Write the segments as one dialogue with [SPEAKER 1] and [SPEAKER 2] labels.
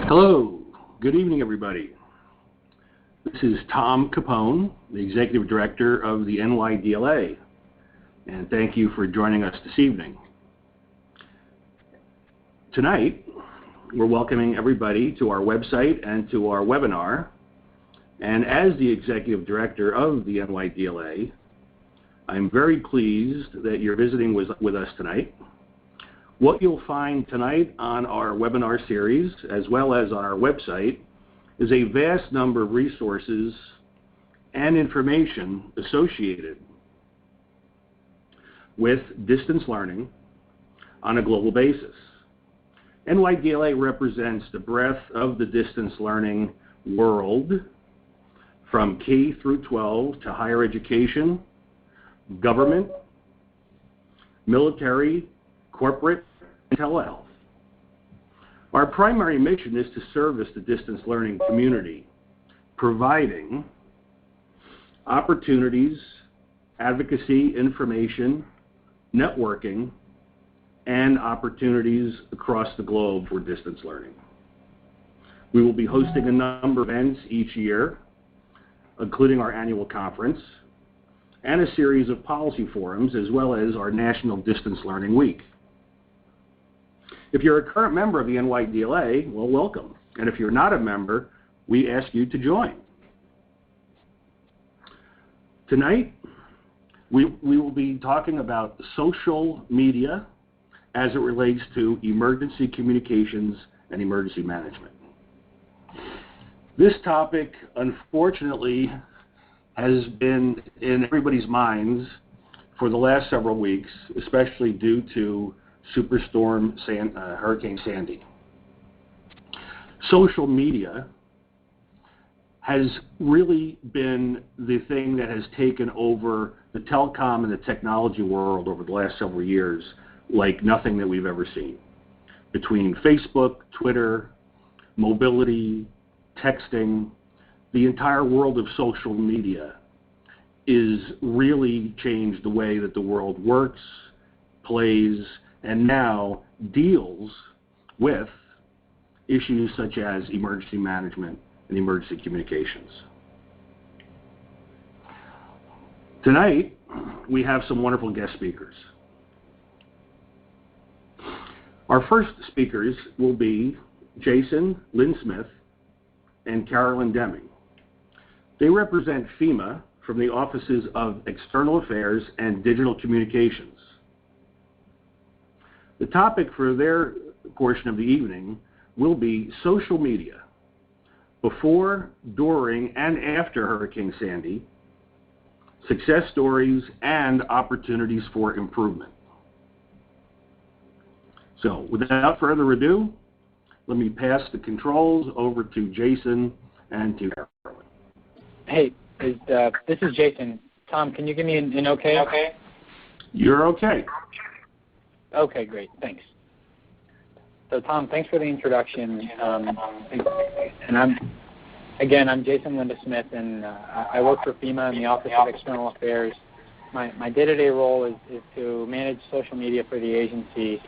[SPEAKER 1] Hello. Good evening, everybody. This is Tom Capone, the Executive Director of the NYDLA, and thank you for joining us this evening. Tonight, we're welcoming everybody to our website and to our webinar, and as the Executive Director of the NYDLA, I'm very pleased that you're visiting with us tonight. What you'll find tonight on our webinar series, as well as on our website, is a vast number of resources and information associated with distance learning on a global basis. NYDLA represents the breadth of the distance learning world from K through 12 to higher education, government, military, corporate, and telehealth. Our primary mission is to service the distance learning community, providing opportunities, advocacy, information, networking, and opportunities across the globe for distance learning. We will be hosting a number of events each year, including our annual conference, and a series of policy forums, as well as our National Distance Learning Week. If you're a current member of the NYDLA, well, welcome. And if you're not a member, we ask you to join. Tonight, we will be talking about social media as it relates to emergency communications and emergency management. This topic, unfortunately, has been in everybody's minds for the last several weeks, especially due to Superstorm Hurricane Sandy. Social media has really been the thing that has taken over the telecom and the technology world over the last several years like nothing that we've ever seen. Between Facebook, Twitter, mobility, texting, the entire world of social media is really changed the way that the world works, plays, and now deals with issues such as emergency management and emergency communications. Tonight, we have some wonderful guest speakers. Our first speakers will be Jason Lynn Smith and Carolyn Deming. They represent FEMA from the Offices of External Affairs and Digital Communications. The topic for their portion of the evening will be social media before, during, and after Hurricane Sandy, success stories, and opportunities for improvement. So, without further ado, let me pass the controls over to Jason and to Carolyn.
[SPEAKER 2] Hey, this is Jason. Tom, can you give me an okay?
[SPEAKER 1] You're okay.
[SPEAKER 2] Okay, great. Thanks. So, Tom, thanks for the introduction. And I'm Jason Linda Smith, and I work for FEMA in the Office of External Affairs. My day-to-day role is to manage social media for the agency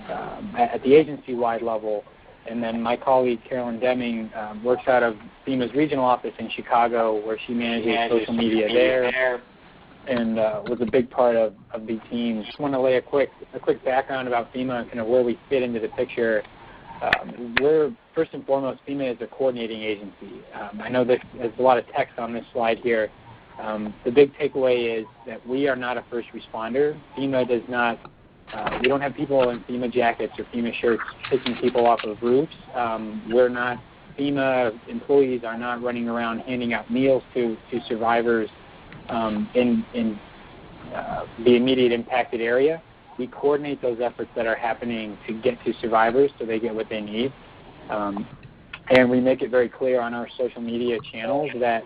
[SPEAKER 2] at the agency-wide level. And then my colleague, Carolyn Deming, works out of FEMA's regional office in Chicago, where she manages social media there and was a big part of the team. Just want to lay a quick background about FEMA and kind of where we fit into the picture. We're, first and foremost, FEMA is a coordinating agency. I know there's a lot of text on this slide here. The big takeaway is that we are not a first responder. FEMA does not, we don't have people in FEMA jackets or FEMA shirts picking people off of roofs. FEMA employees are not running around handing out meals to survivors in the immediate impacted area. We coordinate those efforts that are happening to get to survivors so they get what they need. And we make it very clear on our social media channels that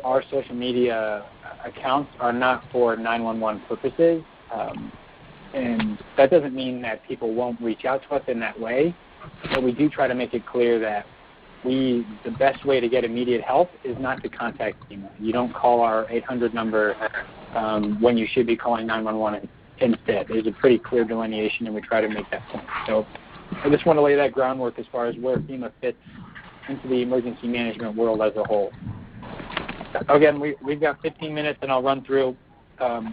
[SPEAKER 2] our social media accounts are not for 911 purposes. And that doesn't mean that people won't reach out to us in that way, but we do try to make it clear that the best way to get immediate help is not to contact FEMA. You don't call our 800 number when you should be calling 911 instead. There's a pretty clear delineation, and we try to make that point. So I just want to lay that groundwork as far as where FEMA fits into the emergency management world as a whole. Again, we've got 15 minutes, and I'll run through the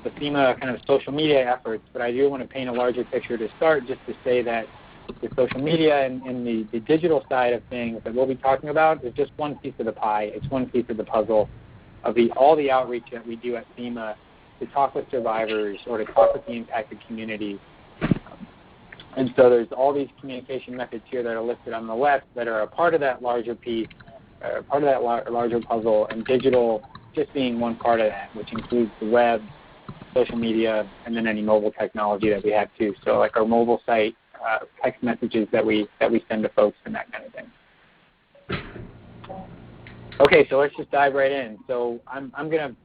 [SPEAKER 2] FEMA kind of social media efforts, but I do want to paint a larger picture to start, just to say that the social media and the digital side of things that we'll be talking about is just one piece of the pie. It's one piece of the puzzle of all the outreach that we do at FEMA to talk with survivors or to talk with the impacted communities. And so there's all these communication methods here that are listed on the left that are a part of that larger piece, part of that larger puzzle, and digital just being one part of that, which includes the web, social media, and then any mobile technology that we have too. So like our mobile site, text messages that we send to folks, and that kind of thing. Okay, so let's just dive right in. So I'm going to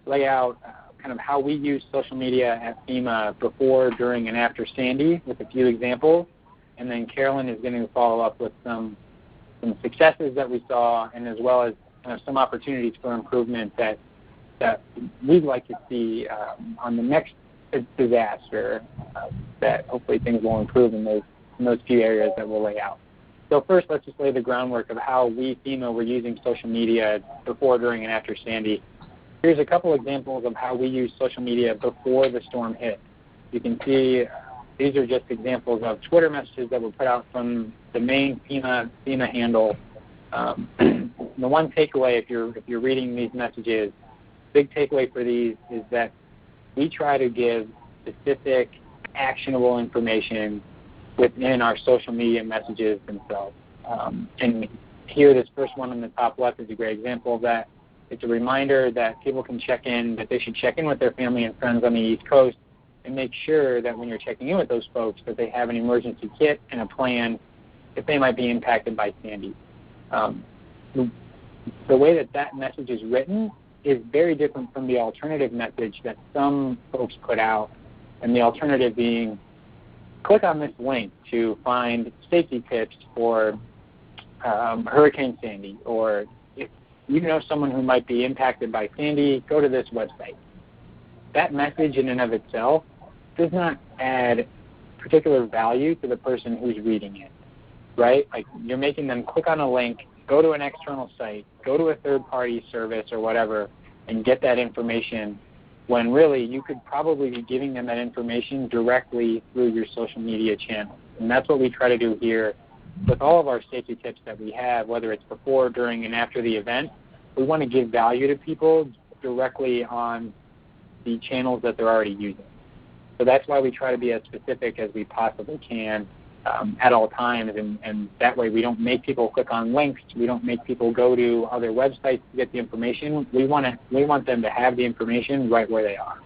[SPEAKER 2] lay out kind of how we use social media at FEMA before, during, and after Sandy with a few examples, and then Carolyn is going to follow up with some successes that we saw, and as well as some opportunities for improvement that we'd like to see on the next disaster, that hopefully things will improve in those few areas that we'll lay out. So first, let's just lay the groundwork of how we, FEMA, were using social media before, during, and after Sandy. Here's a couple examples of how we used social media before the storm hit. You can see these are just examples of Twitter messages that were put out from the main FEMA handle. The one takeaway, if you're reading these messages, big takeaway for these is that we try to give specific, actionable information within our social media messages themselves. And here, this first one on the top left is a great example of that. It's a reminder that people can check in, that they should check in with their family and friends on the East Coast and make sure that when you're checking in with those folks that they have an emergency kit and a plan if they might be impacted by Sandy. The way that message is written is very different from the alternative message that some folks put out, and the alternative being, click on this link to find safety tips for Hurricane Sandy, or if you know someone who might be impacted by Sandy, go to this website. That message in and of itself does not add particular value to the person who's reading it, right? Like, you're making them click on a link, go to an external site, go to a third-party service or whatever, and get that information, when really you could probably be giving them that information directly through your social media channels. And that's what we try to do here with all of our safety tips that we have, whether it's before, during, and after the event. We want to give value to people directly on the channels that they're already using. So that's why we try to be as specific as we possibly can at all times, and that way we don't make people click on links. We don't make people go to other websites to get the information. We want them to have the information right where they are.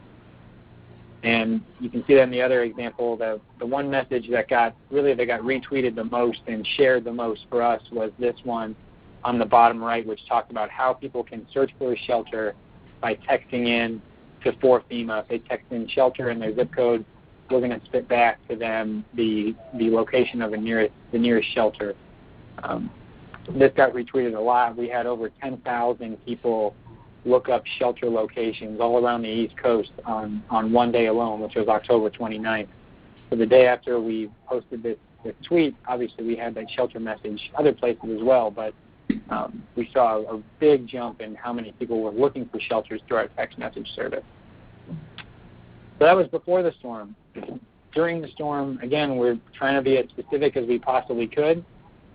[SPEAKER 2] And you can see that in the other example, the one message that got retweeted the most and shared the most for us was this one on the bottom right, which talked about how people can search for a shelter by texting in to FEMA. If they text in shelter and their zip code, we're going to spit back to them the location of the nearest shelter. This got retweeted a lot. We had over 10,000 people look up shelter locations all around the East Coast on one day alone, which was October 29th. So the day after we posted this tweet, obviously we had that shelter message other places as well, but we saw a big jump in how many people were looking for shelters through our text message service. So that was before the storm. During the storm, again, we're trying to be as specific as we possibly could.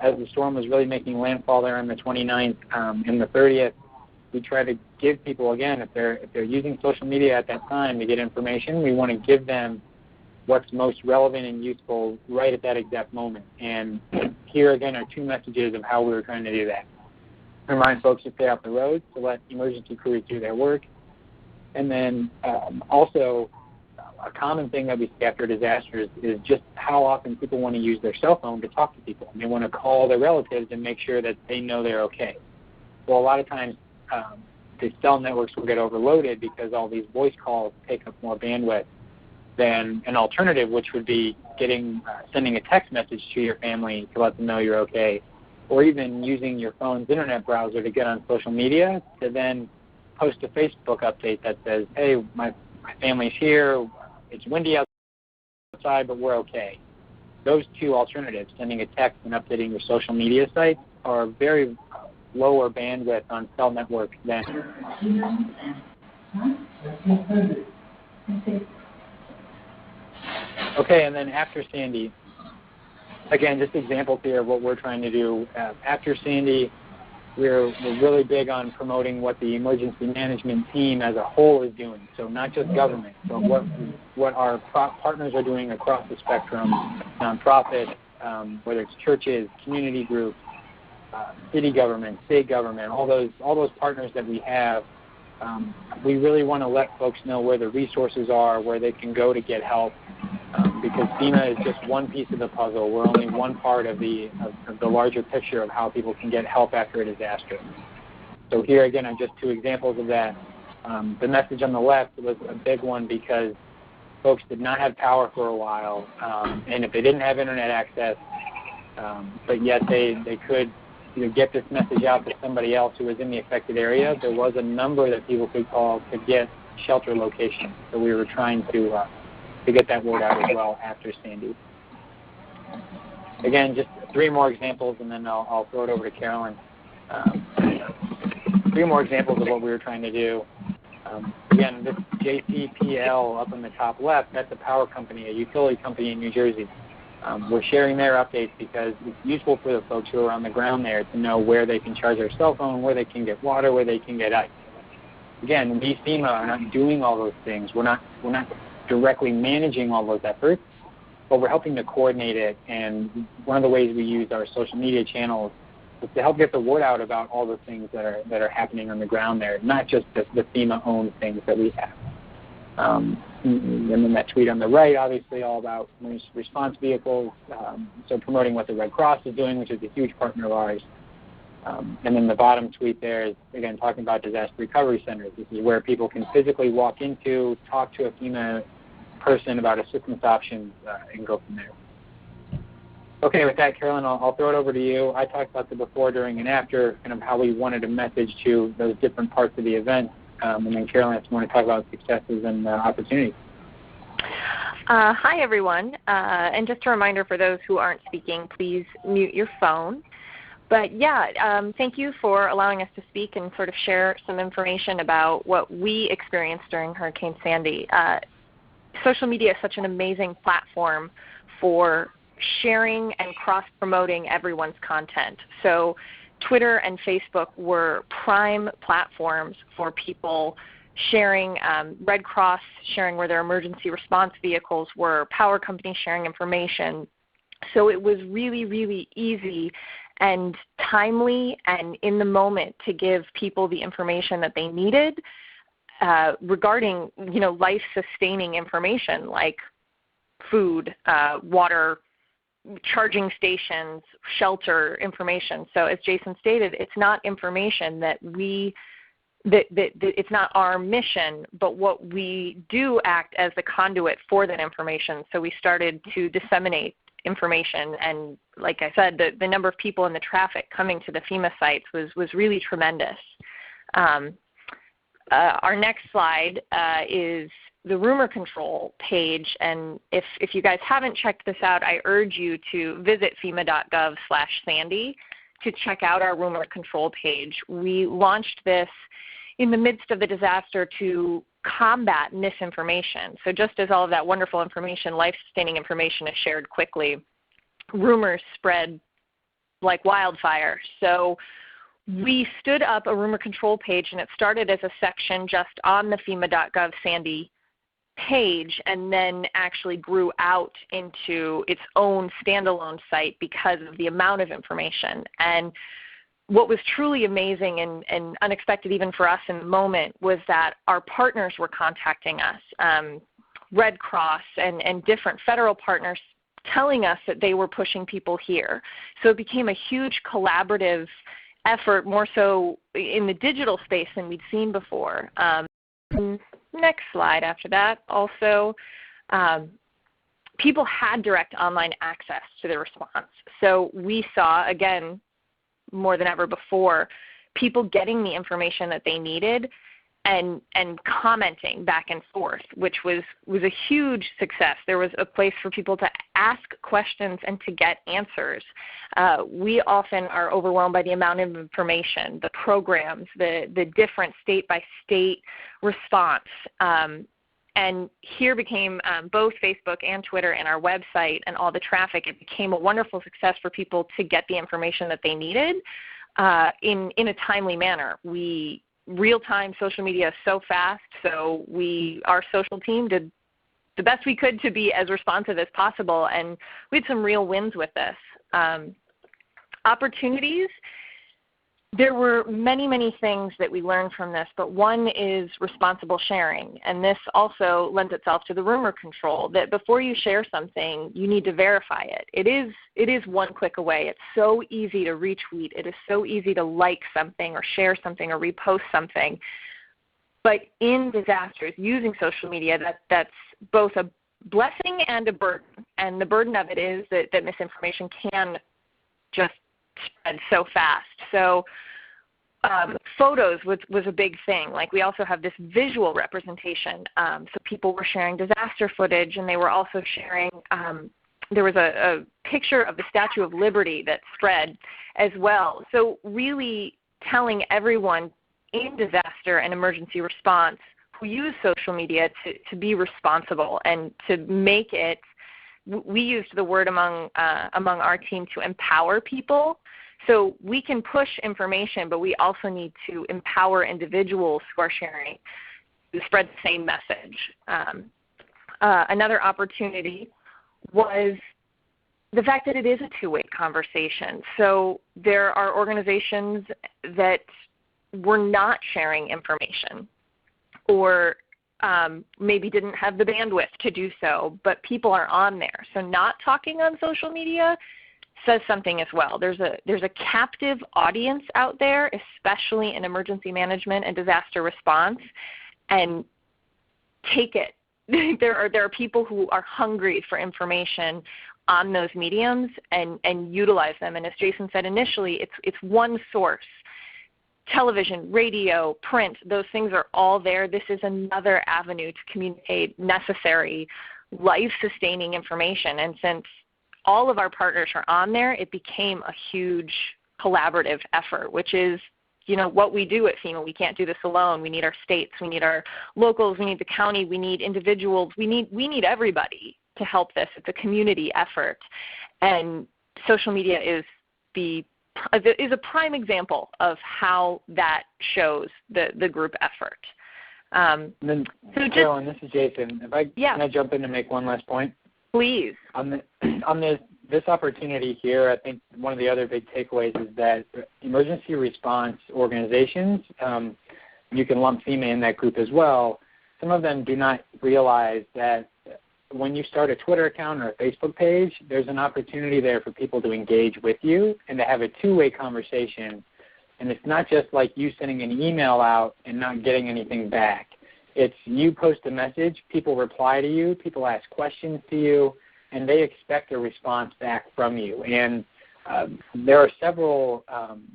[SPEAKER 2] As the storm was really making landfall there on the 29th and the 30th, we try to give people, again, if they're using social media at that time to get information, we want to give them what's most relevant and useful right at that exact moment. And here, again, are two messages of how we were trying to do that. Remind folks to stay off the roads, to let emergency crews do their work. And then also, a common thing that we see after disasters is just how often people want to use their cell phone to talk to people. And they want to call their relatives and make sure that they know they're okay. Well, a lot of times the cell networks will get overloaded because all these voice calls take up more bandwidth than an alternative, which would be sending a text message to your family to let them know you're okay, or even using your phone's internet browser to get on social media to then post a Facebook update that says, hey, my family's here, it's windy outside, but we're okay. those two alternatives, sending a text and updating your social media sites, are very lower bandwidth on cell networks than. Okay, and then after Sandy, again, just examples here of what we're trying to do. After Sandy, we're really big on promoting what the emergency management team as a whole is doing. So not just government, but what our partners are doing across the spectrum, nonprofits, whether it's churches, community groups, city government, state government, all those partners that we have. We really want to let folks know where the resources are, where they can go to get help, because FEMA is just one piece of the puzzle. We're only one part of the larger picture of how people can get help after a disaster. So here again are just two examples of that. The message on the left was a big one because folks did not have power for a while, and if they didn't have internet access, but yet they could get this message out to somebody else who was in the affected area, there was a number that people could call to get shelter locations. So we were trying to get that word out as well after Sandy. Again, just three more examples, and then I'll throw it over to Carolyn. Three more examples of what we were trying to do. Again, this JCPL up in the top left, that's a power company, a utility company in New Jersey. We're sharing their updates because it's useful for the folks who are on the ground there to know where they can charge their cell phone, where they can get water, where they can get ice. Again, we FEMA are not doing all those things. We're not directly managing all those efforts, but we're helping to coordinate it. And one of the ways we use our social media channels is to help get the word out about all the things that are happening on the ground there, not just the FEMA-owned things that we have. And then that tweet on the right, obviously all about response vehicles, so promoting what the Red Cross is doing, which is a huge partner of ours. And then the bottom tweet there is, again, talking about disaster recovery centers. This is where people can physically walk into, talk to a FEMA person about assistance options, and go from there. Okay, with that, Carolyn, I'll throw it over to you. I talked about the before, during, and after, kind of how we wanted a message to those different parts of the event. And then Carolyn, if you want to talk about successes and opportunities.
[SPEAKER 3] Hi, everyone. And just a reminder for those who aren't speaking, please mute your phone. But yeah, thank you for allowing us to speak and sort of share some information about what we experienced during Hurricane Sandy. Social media is such an amazing platform for sharing and cross-promoting everyone's content. So Twitter and Facebook were prime platforms for people sharing, Red Cross sharing where their emergency response vehicles were, power companies sharing information. So it was really, really easy and timely and in the moment to give people the information that they needed regarding, life-sustaining information like food, water, charging stations, shelter information. So as Jason stated, it's not information that it's not our mission, but what we do act as the conduit for that information. So we started to disseminate information, and like I said, the number of people in the traffic coming to the FEMA sites was really tremendous. Our next slide is the rumor control page, and if you guys haven't checked this out, I urge you to visit FEMA.gov/Sandy to check out our rumor control page. We launched this in the midst of the disaster to combat misinformation. So just as all of that wonderful information, life-sustaining information, is shared quickly, rumors spread like wildfire. So we stood up a rumor control page, and it started as a section just on the FEMA.gov/Sandy page, and then actually grew out into its own standalone site because of the amount of information. And what was truly amazing and unexpected even for us in the moment was that our partners were contacting us, Red Cross and different federal partners, telling us that they were pushing people here. So it became a huge collaborative effort, more so in the digital space than we'd seen before. Next slide after that. Also, people had direct online access to the response. So we saw, again, more than ever before, people getting the information that they needed and commenting back and forth, which was a huge success. There was a place for people to ask questions and to get answers. We often are overwhelmed by the amount of information, the programs, the different state-by-state response. And here became both Facebook and Twitter and our website and all the traffic. It became a wonderful success for people to get the information that they needed in a timely manner. Real-time social media is so fast, so our social team did the best we could to be as responsive as possible, and we had some real wins with this. Opportunities, there were many, many things that we learned from this, but one is responsible sharing, and this also lends itself to the rumor control, that before you share something, you need to verify it. It is one click away. It's so easy to retweet. It is so easy to like something or share something or repost something. But in disasters, using social media, that's both a blessing and a burden, and the burden of it is that misinformation can just spread so fast. So photos was a big thing. Like, we also have this visual representation. So people were sharing disaster footage, and they were also sharing, there was a picture of the Statue of Liberty that spread as well. So really telling everyone in disaster and emergency response who use social media to be responsible and to make it, we used the word among our team to empower people. So we can push information, but we also need to empower individuals who are sharing to spread the same message. Another opportunity was the fact that it is a two-way conversation. So there are organizations that were not sharing information, or maybe didn't have the bandwidth to do so, but people are on there. So not talking on social media says something as well. There's a captive audience out there, especially in emergency management and disaster response, and take it. There are people who are hungry for information on those mediums and utilize them. And as Jason said initially, it's one source. Television, radio, print, those things are all there. This is another avenue to communicate necessary, life-sustaining information. And since all of our partners are on there, it became a huge collaborative effort, which is, what we do at FEMA. We can't do this alone. We need our states, we need our locals, we need the county, we need individuals, we need everybody to help this. It's a community effort. And social media is a prime example of how that shows the group effort.
[SPEAKER 2] Carolyn, this is Jason. Can I jump in to make one last point?
[SPEAKER 3] Please.
[SPEAKER 2] On this opportunity here, I think one of the other big takeaways is that emergency response organizations, you can lump FEMA in that group as well, some of them do not realize that when you start a Twitter account or a Facebook page, there's an opportunity there for people to engage with you and to have a two-way conversation. And it's not just like you sending an email out and not getting anything back. It's you post a message, people reply to you, people ask questions to you, and they expect a response back from you. And there are several,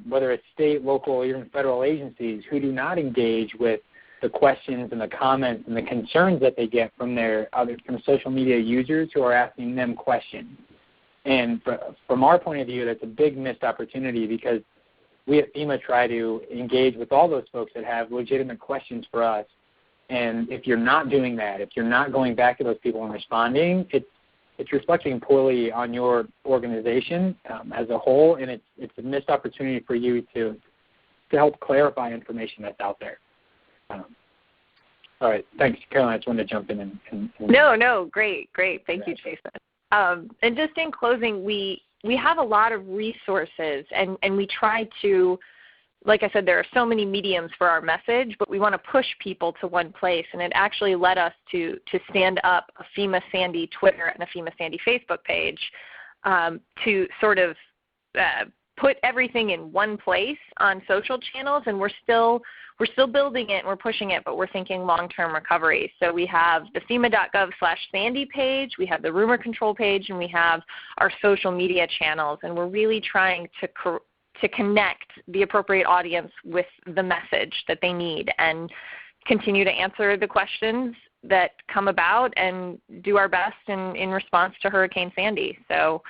[SPEAKER 2] whether it's state, local, or even federal agencies, who do not engage with the questions and the comments and the concerns that they get from from social media users who are asking them questions. And from our point of view, that's a big missed opportunity, because we at FEMA try to engage with all those folks that have legitimate questions for us. And if you're not doing that, if you're not going back to those people and responding, it's reflecting poorly on your organization as a whole, and it's a missed opportunity for you to help clarify information that's out there. All right, thanks, Caroline. I just wanted to jump in.
[SPEAKER 3] No, great. Thank you, Jason. And just in closing, we have a lot of resources, and we try to, like I said, there are so many mediums for our message, but we want to push people to one place, and it actually led us to stand up a FEMA Sandy Twitter and a FEMA Sandy Facebook page to sort of put everything in one place on social channels, and we're still building it and we're pushing it, but we're thinking long-term recovery. So we have the FEMA.gov/Sandy page, we have the rumor control page, and we have our social media channels, and we're really trying to connect the appropriate audience with the message that they need and continue to answer the questions that come about and do our best in response to Hurricane Sandy. So,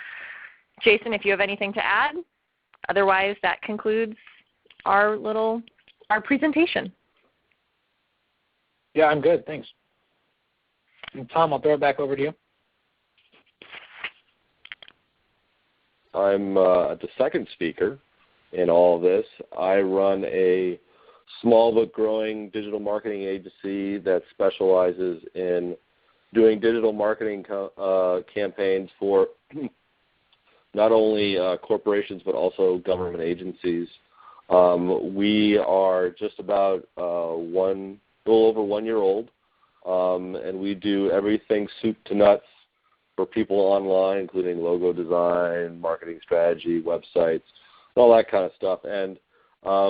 [SPEAKER 3] Jason, if you have anything to add, otherwise that concludes our presentation.
[SPEAKER 2] Yeah, I'm good. Thanks. And Tom, I'll throw it back over to you.
[SPEAKER 4] I'm the second speaker in all of this. I run a small but growing digital marketing agency that specializes in doing digital marketing campaigns for not only corporations but also government agencies. We are just about a little over 1 year old, and we do everything soup to nuts for people online, including logo design, marketing strategy, websites, all that kind of stuff. And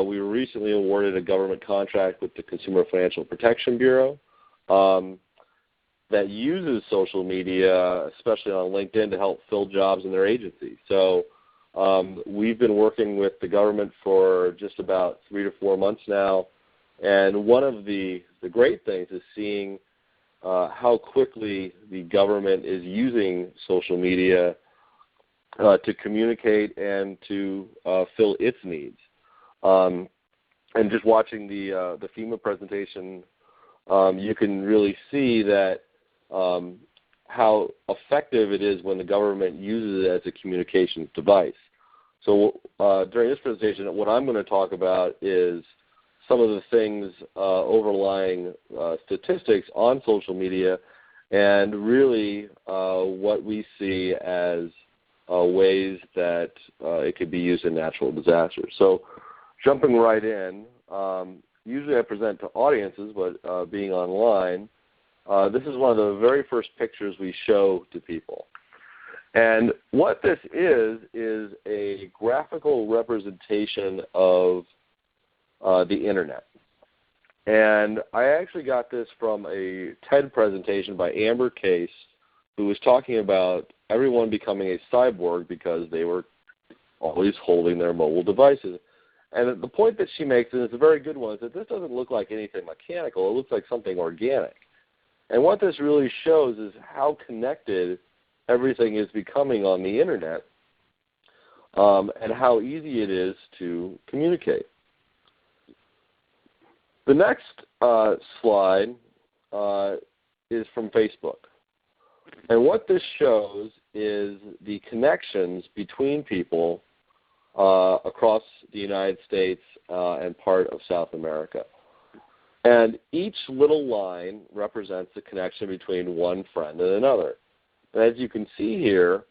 [SPEAKER 4] we were recently awarded a government contract with the Consumer Financial Protection Bureau that uses social media, especially on LinkedIn, to help fill jobs in their agency. So we've been working with the government for just about 3 to 4 months now. And one of the great things is seeing how quickly the government is using social media to communicate and to fill its needs. And just watching the FEMA presentation, you can really see that how effective it is when the government uses it as a communications device. So during this presentation, what I'm going to talk about is some of the things overlying statistics on social media and really what we see as ways that it could be used in natural disasters. So jumping right in, usually I present to audiences, but being online, this is one of the very first pictures we show to people. And what this is a graphical representation of the Internet. And I actually got this from a TED presentation by Amber Case, who was talking about everyone becoming a cyborg because they were always holding their mobile devices. And the point that she makes, and it's a very good one, is that this doesn't look like anything mechanical. It looks like something organic. And what this really shows is how connected everything is becoming on the Internet and how easy it is to communicate. The next slide is from Facebook. And what this shows is the connections between people across the United States and part of South America. And each little line represents the connection between one friend and another. And as you can see here,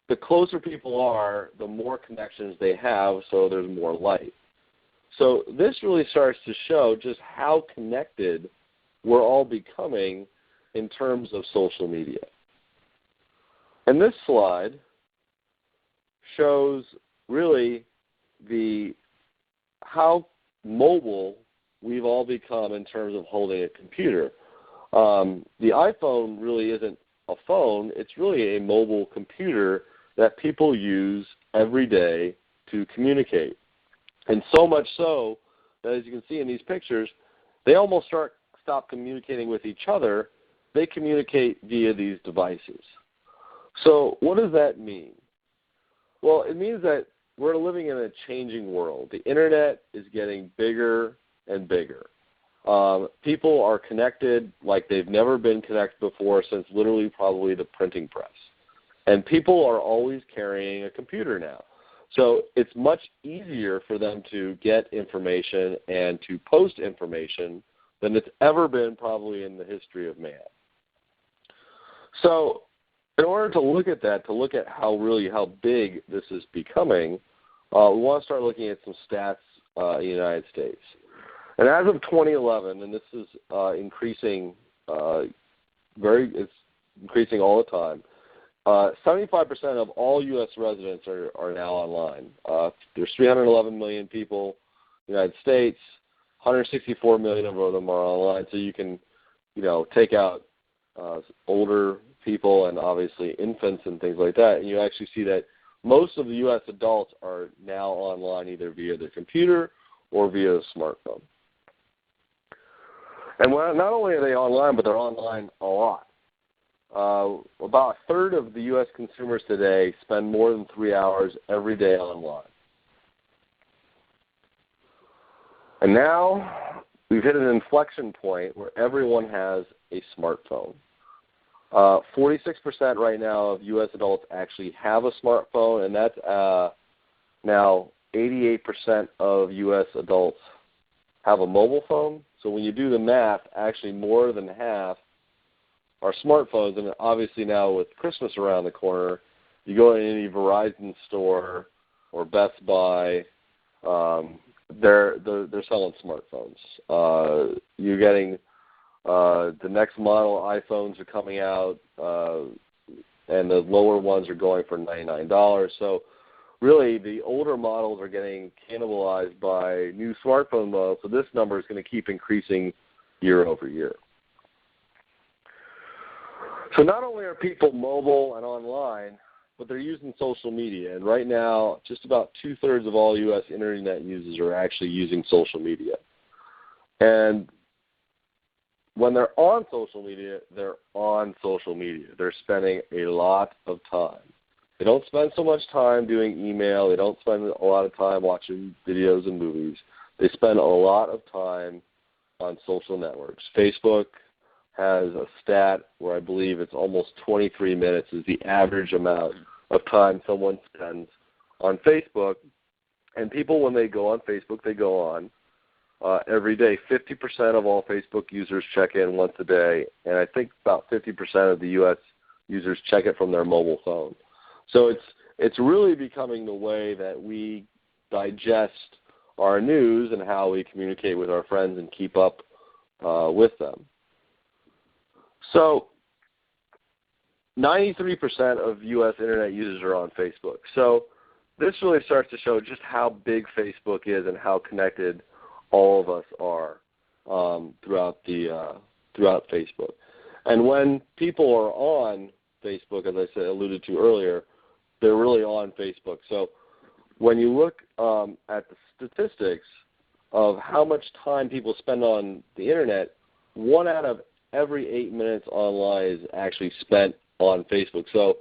[SPEAKER 4] the closer people are, the more connections they have, so there's more light. So this really starts to show just how connected we're all becoming in terms of social media. And this slide shows really how mobile we've all become in terms of holding a computer. The iPhone really isn't a phone. It's really a mobile computer that people use every day to communicate. And so much so that, as you can see in these pictures, they almost stop communicating with each other. They communicate via these devices. So what does that mean? Well, it means that we're living in a changing world. The Internet is getting bigger and bigger. People are connected like they've never been connected before since literally probably the printing press. And people are always carrying a computer now. So it's much easier for them to get information and to post information than it's ever been probably in the history of man. So in order to look at that, to look at how big this is becoming, we want to start looking at some stats in the United States. And as of 2011, and this is increasing, it's increasing all the time, 75% of all U.S. residents are now online. There's 311 million people in the United States. 164 million of them are online. So you can, take out older people and obviously infants and things like that, and you actually see that most of the U.S. adults are now online either via their computer or via a smartphone. And not only are they online, but they're online a lot. About a third of the U.S. consumers today spend more than 3 hours every day online. And now we've hit an inflection point where everyone has a smartphone. 46% right now of U.S. adults actually have a smartphone, and that's now 88% of U.S. adults have a mobile phone. So when you do the math, actually more than half are smartphones. And obviously now with Christmas around the corner, you go in any Verizon store or Best Buy, they're selling smartphones. You're getting the next model iPhones are coming out, and the lower ones are going for $99. So really, the older models are getting cannibalized by new smartphone models, so this number is going to keep increasing year over year. So not only are people mobile and online, but they're using social media. And right now, just about 2/3 of all U.S. Internet users are actually using social media. And when they're on social media, they're on social media. They're spending a lot of time. They don't spend so much time doing email. They don't spend a lot of time watching videos and movies. They spend a lot of time on social networks. Facebook has a stat where I believe it's almost 23 minutes is the average amount of time someone spends on Facebook. And people, when they go on Facebook, they go on every day. 50% of all Facebook users check in once a day, and I think about 50% of the U.S. users check it from their mobile phone. So it's really becoming the way that we digest our news and how we communicate with our friends and keep up with them. So 93% of U.S. Internet users are on Facebook. So this really starts to show just how big Facebook is and how connected all of us are throughout Facebook. And when people are on Facebook, as I said, alluded to earlier, they're really on Facebook. So when you look at the statistics of how much time people spend on the Internet, 1 out of every 8 minutes online is actually spent on Facebook. So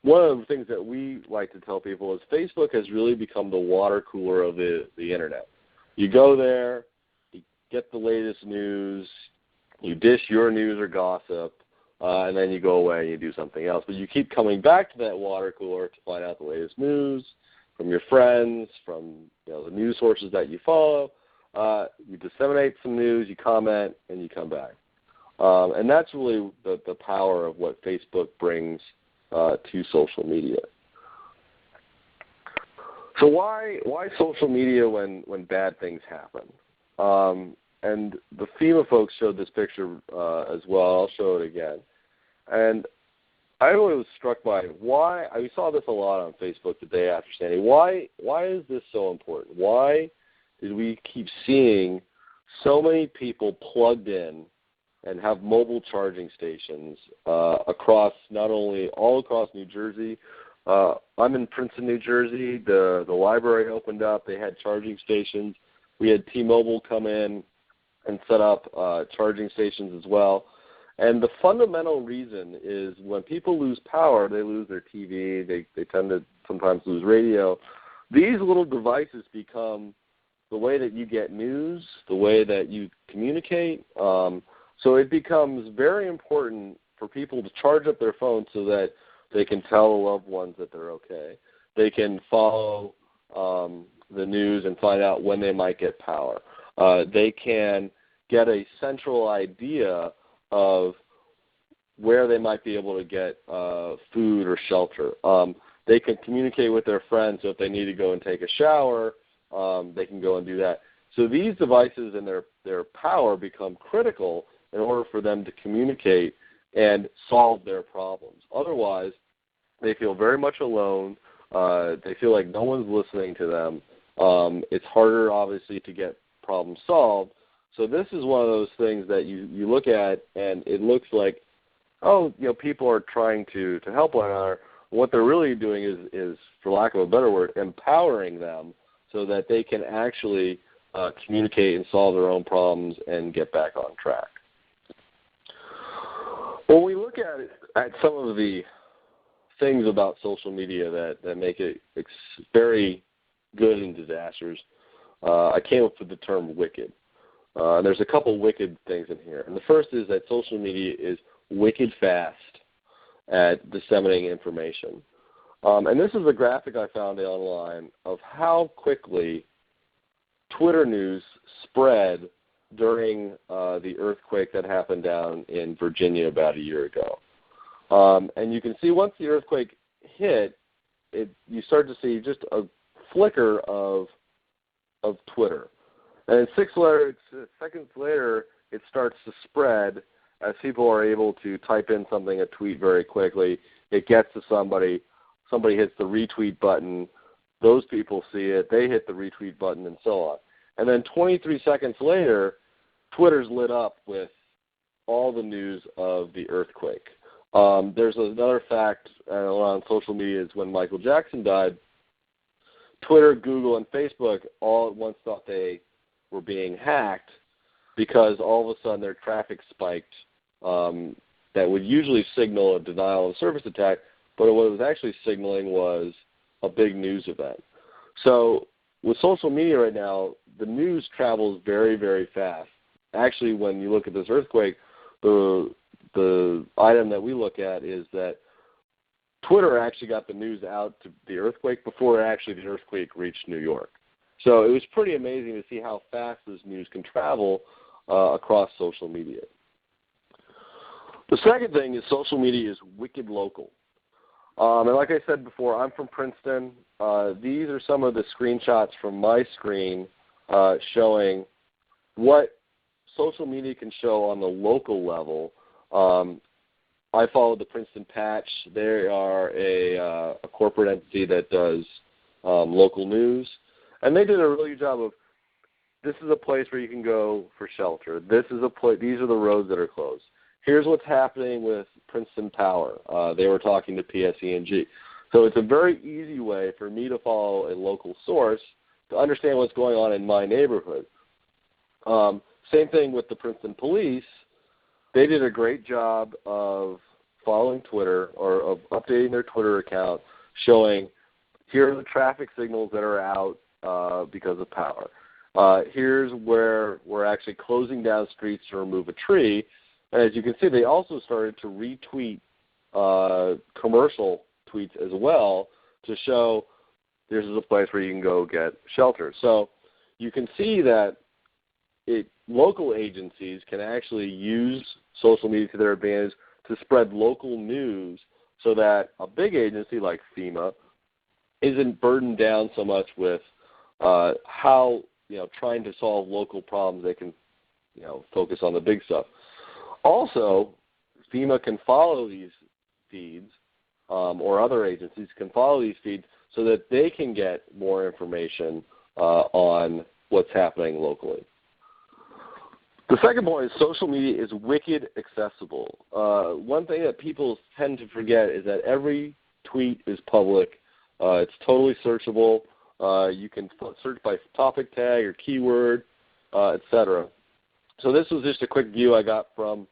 [SPEAKER 4] one of the things that we like to tell people is Facebook has really become the water cooler of the Internet. You go there, you get the latest news, you dish your news or gossip, and then you go away and you do something else. But you keep coming back to that water cooler to find out the latest news from your friends, from the news sources that you follow. You disseminate some news, you comment, and you come back. And that's really the power of what Facebook brings to social media. So why social media when bad things happen? And the FEMA folks showed this picture as well. I'll show it again. And I really was struck by why. We saw this a lot on Facebook the day after Sandy. Why is this so important? Why did we keep seeing so many people plugged in and have mobile charging stations across all across New Jersey? I'm in Princeton, New Jersey. The library opened up. They had charging stations. We had T-Mobile come in and set up charging stations as well. And the fundamental reason is when people lose power, they lose their TV. They tend to sometimes lose radio. These little devices become the way that you get news, the way that you communicate. So it becomes very important for people to charge up their phones so that they can tell the loved ones that they're okay. They can follow the news and find out when they might get power. They can get a central idea of where they might be able to get food or shelter. They can communicate with their friends, so if they need to go and take a shower, they can go and do that. So these devices and their power become critical in order for them to communicate and solve their problems. Otherwise, they feel very much alone. They feel like no one's listening to them. It's harder, obviously, to get problems solved. So this is one of those things that you look at, and it looks like, people are trying to help one another. What they're really doing is, for lack of a better word, empowering them so that they can actually communicate and solve their own problems and get back on track. When we look at some of the things about social media that make it very good in disasters, I came up with the term wicked. There's a couple wicked things in here. And the first is that social media is wicked fast at disseminating information. And this is a graphic I found online of how quickly Twitter news spread during the earthquake that happened down in Virginia about a year ago. And you can see once the earthquake hit, you start to see just a flicker of Twitter. And 6 seconds later, it starts to spread as people are able to type in something, a tweet very quickly. It gets to somebody hits the retweet button, those people see it, they hit the retweet button, and so on. And then 23 seconds later, Twitter's lit up with all the news of the earthquake. There's another fact around social media is when Michael Jackson died, Twitter, Google, and Facebook all at once thought they were being hacked because all of a sudden their traffic spiked that would usually signal a denial of service attack, but what it was actually signaling was a big news event. So with social media right now, the news travels very, very fast. Actually, when you look at this earthquake, the item that we look at is that Twitter actually got the news out to the earthquake before actually the earthquake reached New York. So it was pretty amazing to see how fast this news can travel across social media. The second thing is social media is wicked local. And like I said before, I'm from Princeton. These are some of the screenshots from my screen showing what social media can show on the local level. I follow the Princeton Patch. They are a corporate entity that does local news. And they did a really good job of, this is a place where you can go for shelter. This is these are the roads that are closed. Here's what's happening with Princeton Power. They were talking to PSE&G. So it's a very easy way for me to follow a local source to understand what's going on in my neighborhood. Same thing with the Princeton Police. They did a great job of following Twitter or of updating their Twitter account, showing here are the traffic signals that are out because of power. Here's where we're actually closing down streets to remove a tree. And as you can see, they also started to retweet commercial tweets as well to show this is a place where you can go get shelter. So you can see that local agencies can actually use social media to their advantage to spread local news so that a big agency like FEMA isn't burdened down so much with how, trying to solve local problems. They can, focus on the big stuff. Also, FEMA can follow these feeds, or other agencies can follow these feeds so that they can get more information on what's happening locally. The second point is social media is wicked accessible. One thing that people tend to forget is that every tweet is public. It's totally searchable. You can search by topic tag or keyword, etc. So this was just a quick view I got from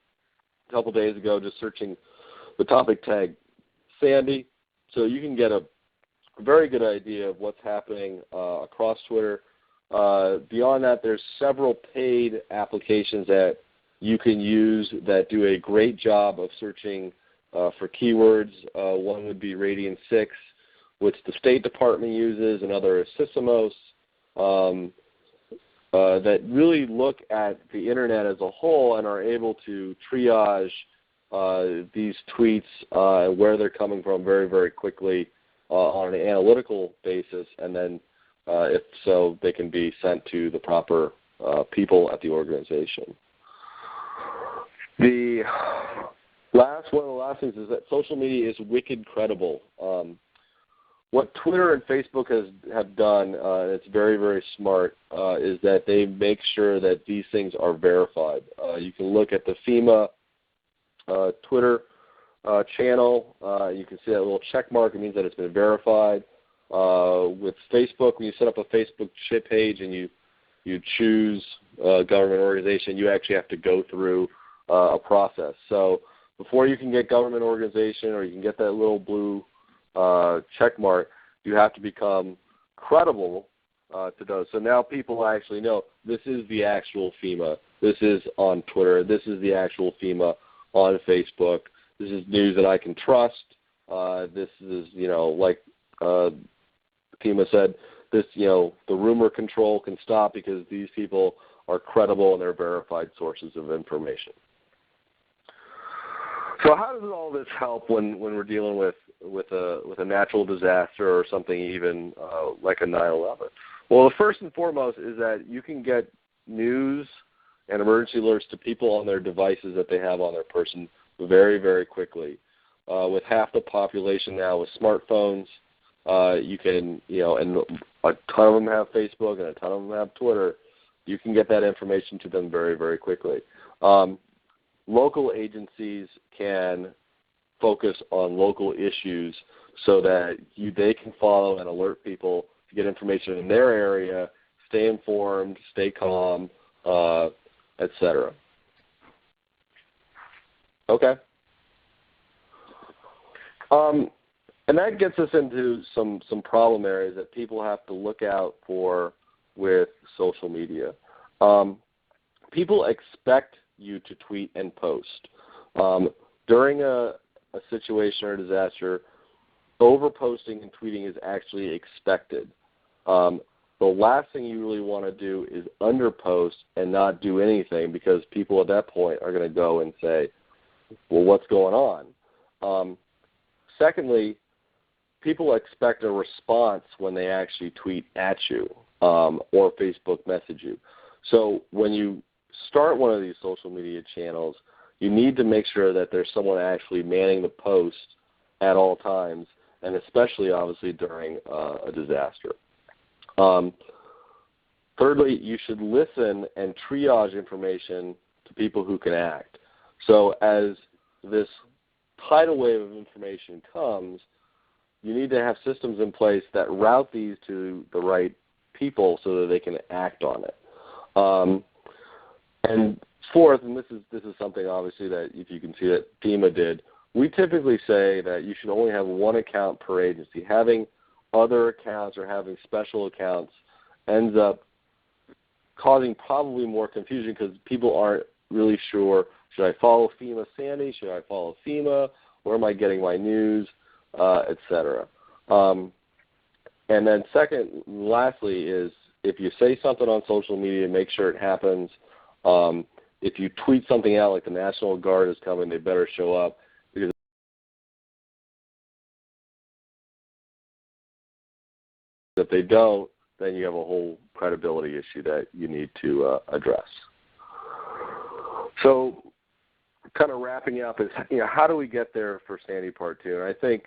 [SPEAKER 4] a couple days ago, just searching the topic tag Sandy. So you can get a very good idea of what's happening across Twitter. Beyond that, there's several paid applications that you can use that do a great job of searching for keywords. One would be Radian 6, which the State Department uses, another is Sysomos, that really look at the Internet as a whole and are able to triage these tweets and where they're coming from very, very quickly on an analytical basis, and then if so, they can be sent to the proper people at the organization. One of the last things is that social media is wicked credible. What Twitter and Facebook have done, and it's very, very smart, is that they make sure that these things are verified. You can look at the FEMA Twitter channel. You can see that little check mark. It means that it's been verified. With Facebook, when you set up a Facebook page and you you choose a government organization, you actually have to go through a process. So before you can get government organization or you can get that little blue check mark, you have to become credible to those. So now people actually know this is the actual FEMA. This is on Twitter. This is the actual FEMA on Facebook. This is news that I can trust. This is, like FEMA said, this, the rumor control can stop because these people are credible and they're verified sources of information. So how does all this help when we're dealing with a natural disaster or something even like a 9/11? Well, the first and foremost is that you can get news and emergency alerts to people on their devices that they have on their person very, very quickly. With half the population now with smartphones, you can, and a ton of them have Facebook and a ton of them have Twitter. You can get that information to them very, very quickly. Local agencies can focus on local issues so that they can follow and alert people to get information in their area, stay informed, stay calm, etc. Okay. And that gets us into some problem areas that people have to look out for with social media. People expect you to tweet and post. During a situation or a disaster, overposting and tweeting is actually expected. The last thing you really want to do is underpost and not do anything, because people at that point are going to go and say, well, what's going on? Secondly, people expect a response when they actually tweet at you or Facebook message you. So when you start one of these social media channels, you need to make sure that there's someone actually manning the post at all times, and especially, obviously, during a disaster. Thirdly, you should listen and triage information to people who can act. So as this tidal wave of information comes, you need to have systems in place that route these to the right people so that they can act on it. And fourth, and this is something obviously that if you can see that FEMA did, we typically say that you should only have one account per agency. Having other accounts or having special accounts ends up causing probably more confusion because people aren't really sure, should I follow FEMA Sandy? Should I follow FEMA? Where am I getting my news? Etc. And then lastly is if you say something on social media, make sure it happens. If you tweet something out like the National Guard is coming, they better show up, because if they don't, then you have a whole credibility issue that you need to address. So kind of wrapping up is, how do we get there for Sandy Part 2? And I think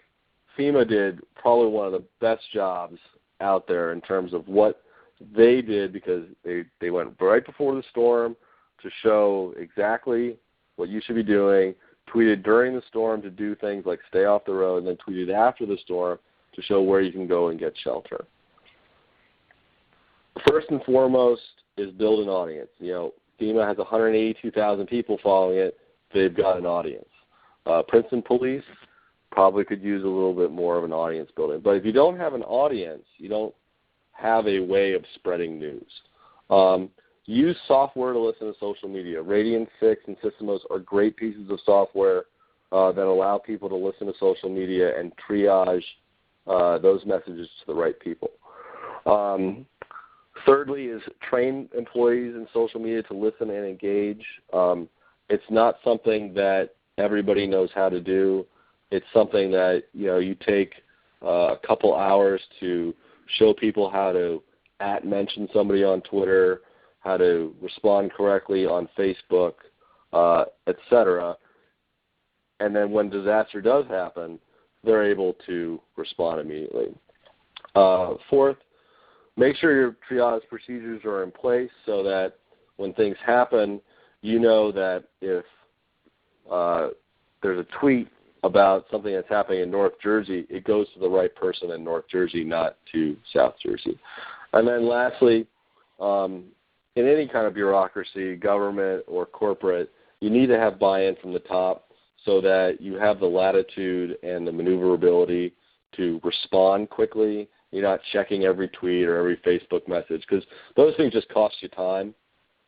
[SPEAKER 4] FEMA did probably one of the best jobs out there in terms of what they did, because they went right before the storm to show exactly what you should be doing, tweeted during the storm to do things like stay off the road, and then tweeted after the storm to show where you can go and get shelter. First and foremost is build an audience. FEMA has 182,000 people following it. They've got an audience. Princeton Police probably could use a little bit more of an audience building. But if you don't have an audience, you don't have a way of spreading news. Use software to listen to social media. Radian 6 and Systemos are great pieces of software that allow people to listen to social media and triage those messages to the right people. Thirdly is train employees in social media to listen and engage. It's not something that everybody knows how to do. It's something that you take a couple hours to show people how to mention somebody on Twitter, how to respond correctly on Facebook, etc. And then when disaster does happen, they're able to respond immediately. Fourth, make sure your triage procedures are in place so that when things happen, you know that if there's a tweet about something that's happening in North Jersey, it goes to the right person in North Jersey, not to South Jersey. And then lastly, in any kind of bureaucracy, government or corporate, you need to have buy-in from the top so that you have the latitude and the maneuverability to respond quickly. You're not checking every tweet or every Facebook message, because those things just cost you time.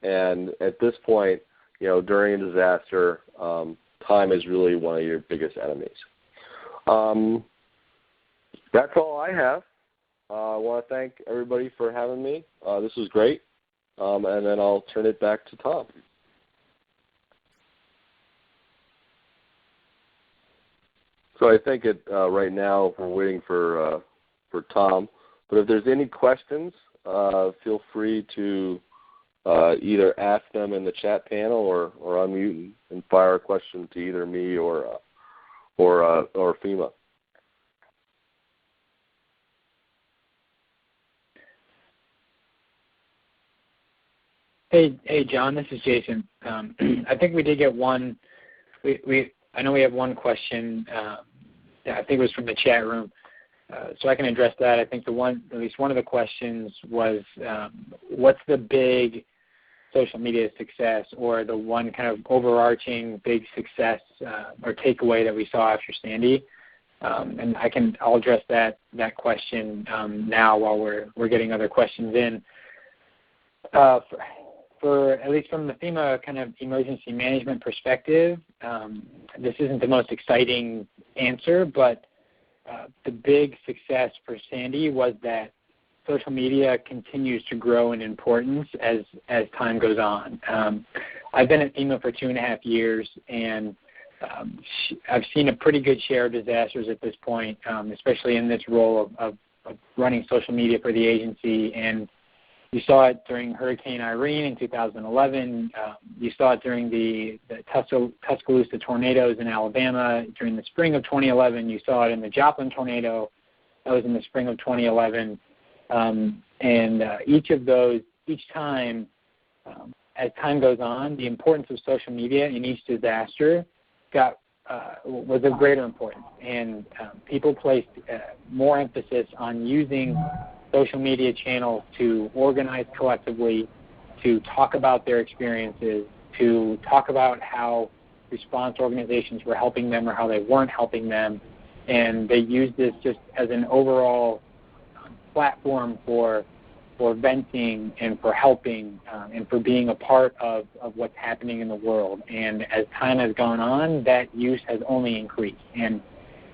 [SPEAKER 4] And at this point, during a disaster, time is really one of your biggest enemies. That's all I have. I want to thank everybody for having me. This was great. And then I'll turn it back to Tom. So I think right now we're waiting for Tom. But if there's any questions, feel free to either ask them in the chat panel or unmute and fire a question to either me or FEMA.
[SPEAKER 2] Hey, John, this is Jason. I think we did get one. I know we have one question. I think it was from the chat room, so I can address that. I think at least one of the questions was, what's the big social media success, or the one kind of overarching big success or takeaway that we saw after Sandy? And I'll address that question now while we're getting other questions in. For at least from the FEMA kind of emergency management perspective, this isn't the most exciting answer, but the big success for Sandy was that social media continues to grow in importance as time goes on. I've been at FEMA for 2.5 years, and I've seen a pretty good share of disasters at this point, especially in this role of running social media for the agency. And you saw it during Hurricane Irene in 2011. You saw it during the Tuscaloosa tornadoes in Alabama during the spring of 2011. You saw it in the Joplin tornado. That was in the spring of 2011. Each time, as time goes on, the importance of social media in each disaster was of greater importance. And people placed more emphasis on using social media channels to organize collectively, to talk about their experiences, to talk about how response organizations were helping them or how they weren't helping them. And they used this just as an overall platform for venting and for helping and for being a part of what's happening in the world. And as time has gone on, that use has only increased. And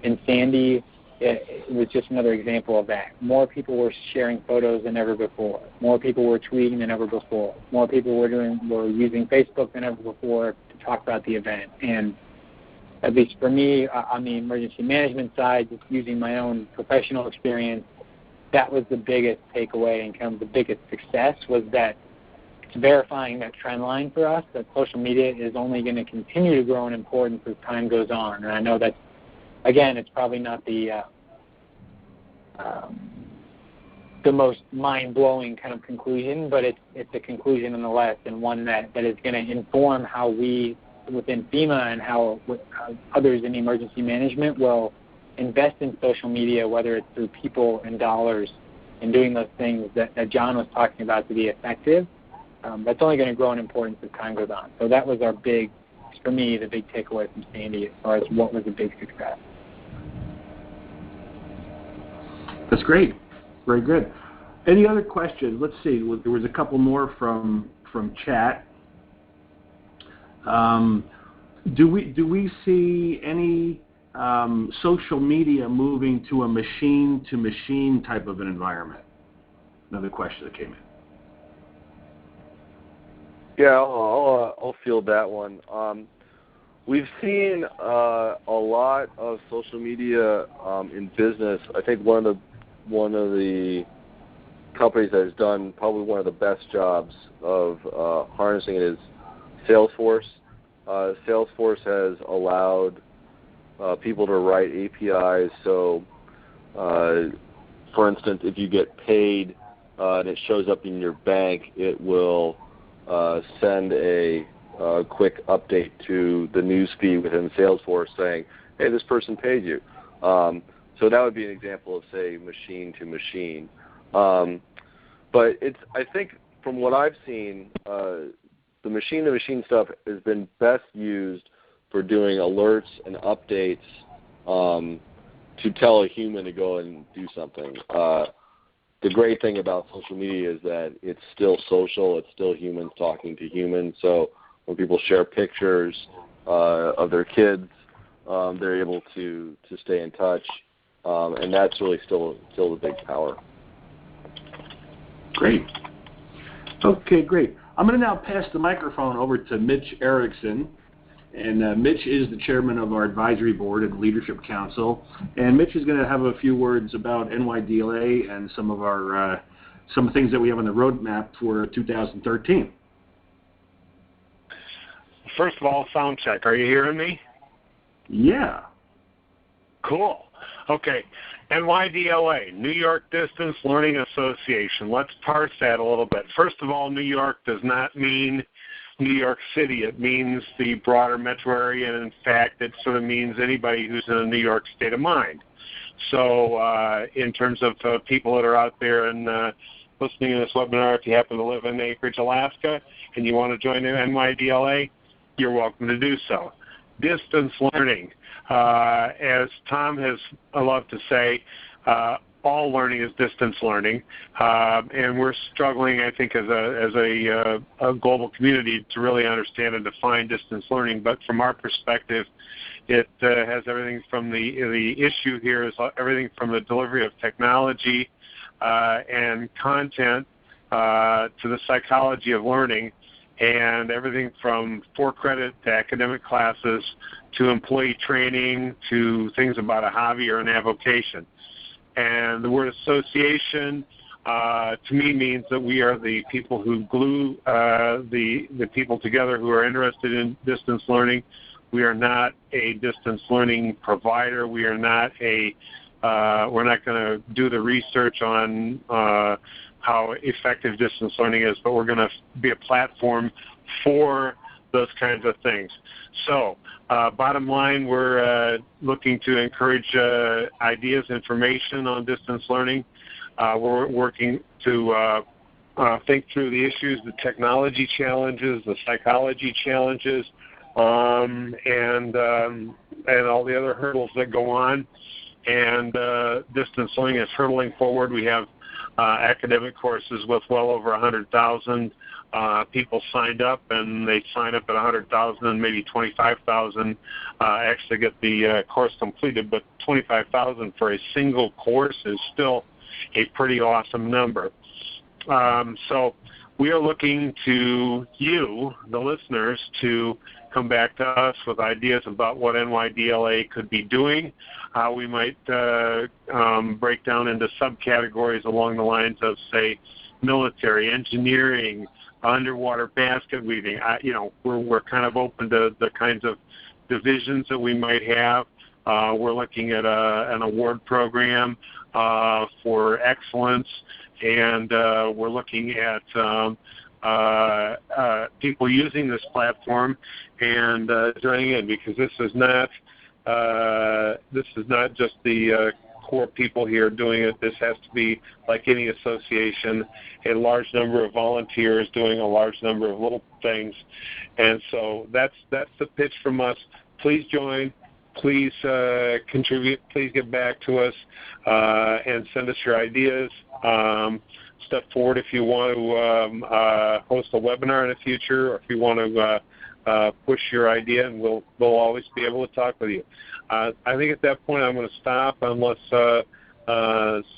[SPEAKER 2] in Sandy, it was just another example of that. More people were sharing photos than ever before. More people were tweeting than ever before. More people were using Facebook than ever before to talk about the event. And at least for me, on the emergency management side, just using my own professional experience, that was the biggest takeaway and kind of the biggest success, was that it's verifying that trend line for us, that social media is only going to continue to grow in importance as time goes on. And I know that, again, it's probably not the most mind-blowing kind of conclusion, but it's a conclusion nonetheless, and one that is going to inform how we within FEMA and how others in emergency management will invest in social media, whether it's through people and dollars, and doing those things that John was talking about to be effective. That's only going to grow in importance as time goes on. So that was for me, the big takeaway from Sandy as far as what was a big success.
[SPEAKER 1] That's great. Very good. Any other questions? Let's see. There was a couple more from chat. Do we see any social media moving to a machine-to-machine type of an environment? Another question that came in.
[SPEAKER 4] Yeah, I'll field that one. We've seen a lot of social media in business. I think one of the companies that has done probably one of the best jobs of harnessing it is Salesforce. Salesforce has allowed people to write APIs. So, for instance, if you get paid and it shows up in your bank, it will send a quick update to the news feed within Salesforce saying, hey, this person paid you. So that would be an example of, say, machine to machine. But I think from what I've seen, the machine-to-machine stuff has been best used for doing alerts and updates to tell a human to go and do something. The great thing about social media is that it's still social. It's still humans talking to humans. So when people share pictures of their kids, they're able to stay in touch, and that's really still the big power.
[SPEAKER 1] Great. Okay, great. I'm going to now pass the microphone over to Mitch Erickson. And Mitch is the chairman of our advisory board and leadership council. And Mitch is going to have a few words about NYDLA and some of our some things that we have on the roadmap for 2013.
[SPEAKER 5] First of all, sound check. Are you hearing me?
[SPEAKER 1] Yeah.
[SPEAKER 5] Cool. Okay. NYDLA, New York Distance Learning Association. Let's parse that a little bit. First of all, New York does not mean New York City. It means the broader metro area, and in fact, it sort of means anybody who's in a New York state of mind. So in terms of people that are out there and listening to this webinar, if you happen to live in Anchorage, Alaska, and you want to join the NYDLA, you're welcome to do so. Distance learning. As Tom has loved to say, all learning is distance learning, and we're struggling, I think, as a global community to really understand and define distance learning. But from our perspective, it has everything from the issue here is everything from the delivery of technology and content to the psychology of learning, and everything from for-credit to academic classes to employee training to things about a hobby or an avocation. And the word association to me means that we are the people who glue the people together who are interested in distance learning. We are not a distance learning provider. We are not we're not going to do the research on how effective distance learning is, but we're going to be a platform for those kinds of things. So bottom line, we're looking to encourage ideas, information on distance learning. We're working to think through the issues, the technology challenges, the psychology challenges, and all the other hurdles that go on. And distance learning is hurtling forward. We have academic courses with well over 100,000 people signed up, and they sign up at 100,000 and maybe 25,000 actually get the course completed. But 25,000 for a single course is still a pretty awesome number. So we are looking to you, the listeners, to come back to us with ideas about what NYDLA could be doing, how we might break down into subcategories along the lines of, say, military, engineering, underwater basket weaving. We're kind of open to the kinds of divisions that we might have. We're looking at an award program for excellence, and we're looking at people using this platform and joining in, because this is not just the core people here doing it. This has to be, like any association, a large number of volunteers doing a large number of little things. And so that's the pitch from us. Please join. Please contribute. Please get back to us and send us your ideas. Step forward if you want to host a webinar in the future, or if you want to push your idea, and we'll always be able to talk with you. I think at that point I'm going to stop, unless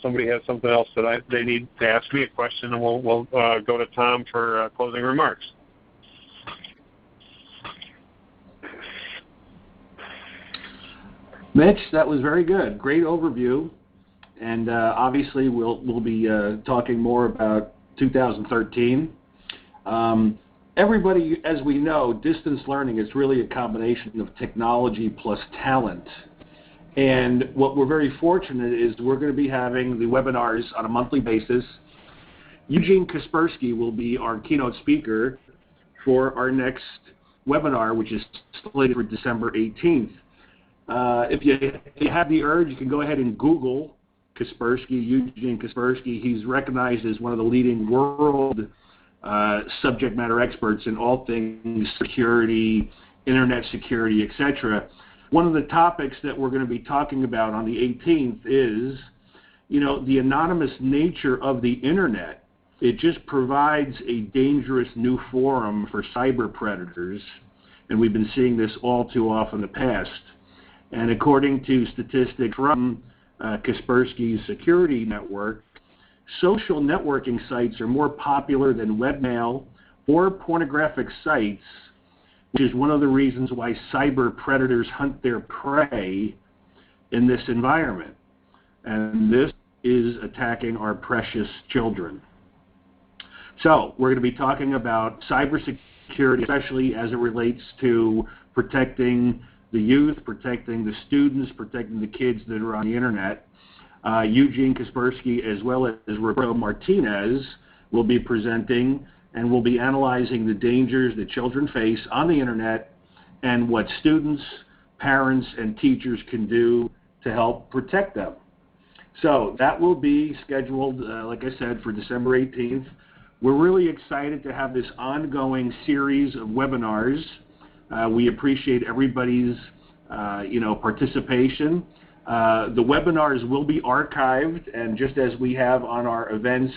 [SPEAKER 5] somebody has something else that they need to ask me a question, and we'll go to Tom for closing remarks.
[SPEAKER 1] Mitch, that was very good. Great overview. And obviously we'll be talking more about 2013. Everybody, as we know, distance learning is really a combination of technology plus talent. And what we're very fortunate is we're going to be having the webinars on a monthly basis. Eugene Kaspersky will be our keynote speaker for our next webinar, which is slated for December 18th. If you have the urge, you can go ahead and Google Kaspersky, Eugene Kaspersky. He's recognized as one of the leading world subject matter experts in all things security, internet security, etc. One of the topics that we're going to be talking about on the 18th is, the anonymous nature of the internet. It just provides a dangerous new forum for cyber predators, and we've been seeing this all too often in the past. And according to statistics from Kaspersky's security network, social networking sites are more popular than webmail or pornographic sites, which is one of the reasons why cyber predators hunt their prey in this environment. And this is attacking our precious children. So we're going to be talking about cybersecurity, especially as it relates to protecting the youth, protecting the students, protecting the kids that are on the internet. Eugene Kaspersky as well as Roberto Martinez will be presenting, and we'll be analyzing the dangers that children face on the internet and what students, parents, and teachers can do to help protect them. So that will be scheduled, like I said, for December 18th. We're really excited to have this ongoing series of webinars. We appreciate everybody's participation. The webinars will be archived, and just as we have on our events,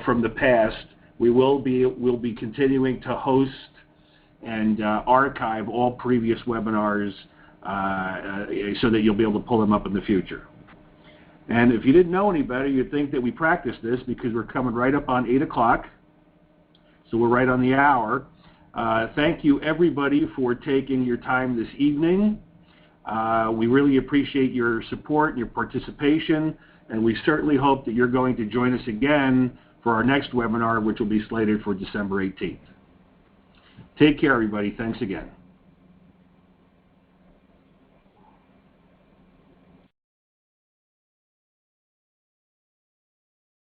[SPEAKER 1] from the past, we'll be continuing to host and archive all previous webinars so that you'll be able to pull them up in the future. And if you didn't know any better, you'd think that we practiced this because we're coming right up on 8 o'clock, so we're right on the hour. Thank you, everybody, for taking your time this evening. We really appreciate your support and your participation, and we certainly hope that you're going to join us again for our next webinar, which will be slated for December 18th. Take care, everybody. Thanks again.